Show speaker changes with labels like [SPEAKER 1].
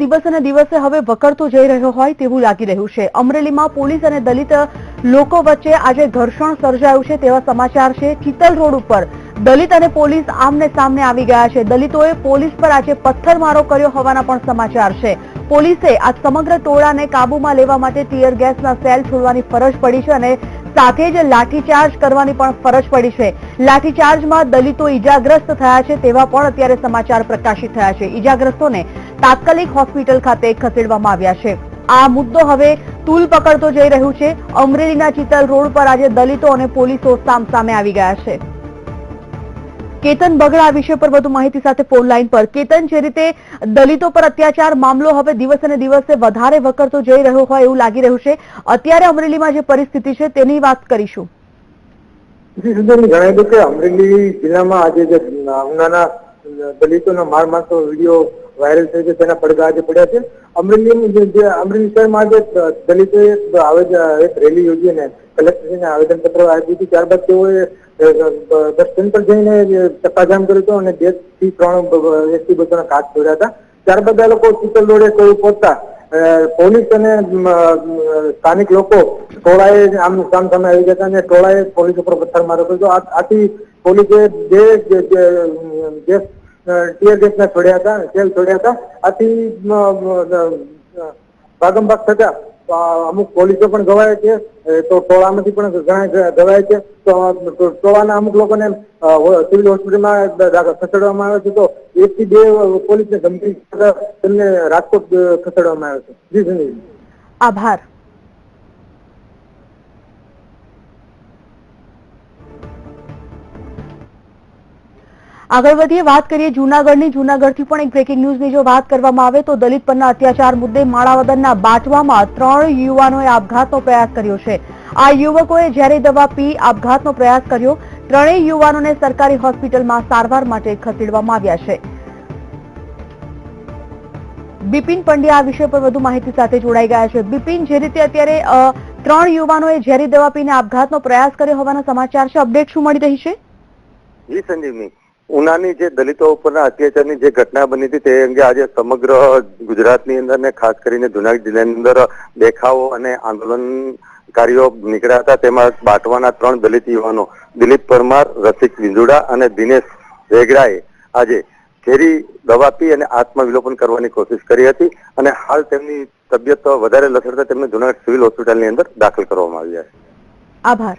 [SPEAKER 1] દિવસે ને દિવસે હવે વકરતો જઈ રહ્યો હોય તેવું લાગી રહ્યું છે। અમરેલીમાં પોલીસ અને દલિત લોકો વચ્ચે આજે ઘર્ષણ સર્જાયું છે તેવા સમાચાર છે। ચિતલ રોડ ઉપર દલિત અને પોલીસ આમને સામને આવી ગયા છે। દલિતોએ પોલીસ પર આજે પથ્થરમારો કર્યો હોવાના પણ સમાચાર છે। પોલીસે આ સમગ્ર ટોળાને કાબૂમાં લેવા માટે ટીયર ગેસના સેલ છોડવાની ફરજ પડી છે અને સાથે જ લાઠીચાર્જ કરવાની પણ ફરજ પડી છે। લાઠીચાર્જમાં દલિતો ઈજાગ્રસ્ત થયા છે તેવા પણ અત્યારે સમાચાર પ્રકાશિત થયા છે। ઈજાગ્રસ્તોને તાત્કાલિક હોસ્પિટલ ખાતે ખસેડવામાં આવ્યા છે। આ મુદ્દો હવે તૂલ પકડતો જઈ રહ્યું છે। અમરેલીના ચિતલ રોડ પર આજે દલિતો અને પોલીસો સામસામે આવી ગયા છે। કેતન બગડા આ વિષય પર વધુ માહિતી સાથે ફોન લાઈન પર। કેતન, જે રીતે દલિતો પર અત્યાચાર મામલો હવે દિવસે ને દિવસે વધારે વકરતો જઈ રહ્યો હોય એવું લાગી રહ્યું છે, અત્યારે અમરેલીમાં જે પરિસ્થિતિ છે તેની વાત કરીશું।
[SPEAKER 2] જી સુંદર, જણાવ્યું કે અમરેલી જિલ્લામાં આજે જે હમણાંના દલિતોનો માર મારતો વિડીયો વાયરલ થયો છે તેના પડઘા આજે પડ્યા છે। અમરેલી શહેરમાં આજે દલિતોએ એક રેલી યોજી અને કલેક્ટરને આવેદનપત્ર આપ્યું હતું। ત્યારબાદ તેઓએ બસ સ્ટેન્ડ પર જઈને ચક્કાજામ કર્યું હતું અને 2 થી 3 એસટી બસોના કાચ તોડ્યા હતા। ત્યારબાદ આ લોકો ચિતલ રોડે પહોંચતા પોલીસ અને સ્થાનિક લોકો ટોળાએ સામે આવી ગયા અને ટોળાએ પોલીસ ઉપર પથ્થરમારો કર્યો। આથી પોલીસે 2 ટીયર ગેસના સેલ છોડ્યા હતા। આથી ભાગમભાગ થતા અમુક પોલીસો પણ ઘવાયા છે, તો ટોળામાંથી પણ ઘણા ઘવાયા છે। તો ટોળાના અમુક લોકોને સિવિલ હોસ્પિટલમાં ખસેડવામાં આવ્યા છે, તો 1 થી 2 પોલીસને ધમકી તેમને રાજકોટ ખસેડવામાં આવ્યા છે। જી સુનિલ,
[SPEAKER 1] આભાર। આગળ વધીએ, વાત કરીએ જૂનાગઢની। જૂનાગઢથી પણ એક બ્રેકિંગ ન્યૂઝની જો વાત કરવામાં આવે તો દલિત પરના અત્યાચાર મુદ્દે માણાવદરના બાટવામાં 3 યુવાનોએ આપઘાતનો પ્રયાસ કર્યો છે। આ યુવકોએ ઝેરી દવા પી આપઘાતનો પ્રયાસ કર્યો। 3 યુવાનોને સરકારી હોસ્પિટલમાં સારવાર માટે ખસેડવામાં આવ્યા છે। બિપિન પંડ્યા આ વિષય પર વધુ માહિતી સાથે જોડાઈ ગયા છે। બિપિન, જે રીતે અત્યારે 3 યુવાનોએ ઝેરી દવા પીને આપઘાતનો પ્રયાસ કર્યો હોવાના સમાચાર છે, અપડેટ શું મળી રહી છે?
[SPEAKER 3] જી સંજીવની, ઉનાની જે દલિતો ઉપરના અત્યાચારની જે ઘટના બની હતી તે અંગે આજે સમગ્ર ગુજરાતની અંદર ને ખાસ કરીને જૂનાગઢ જિલ્લાની અંદર દેખાવો અને આંદોલનકારીઓ નીકળ્યા હતા। તેમાં બાટવાના 3 દલિત યુવાનો દિલીપ પરમાર, રસિક વિંજુડા અને દિનેશ વેગડાએ આજે ઝેરી દવા પી અને આત્મવિલોપન કરવાની કોશિશ કરી હતી અને હાલ તેમની તબિયત વધારે લથડતા તેમને જૂનાગઢ સિવિલ હોસ્પિટલની અંદર દાખલ કરવામાં આવ્યા છે।
[SPEAKER 1] આભાર।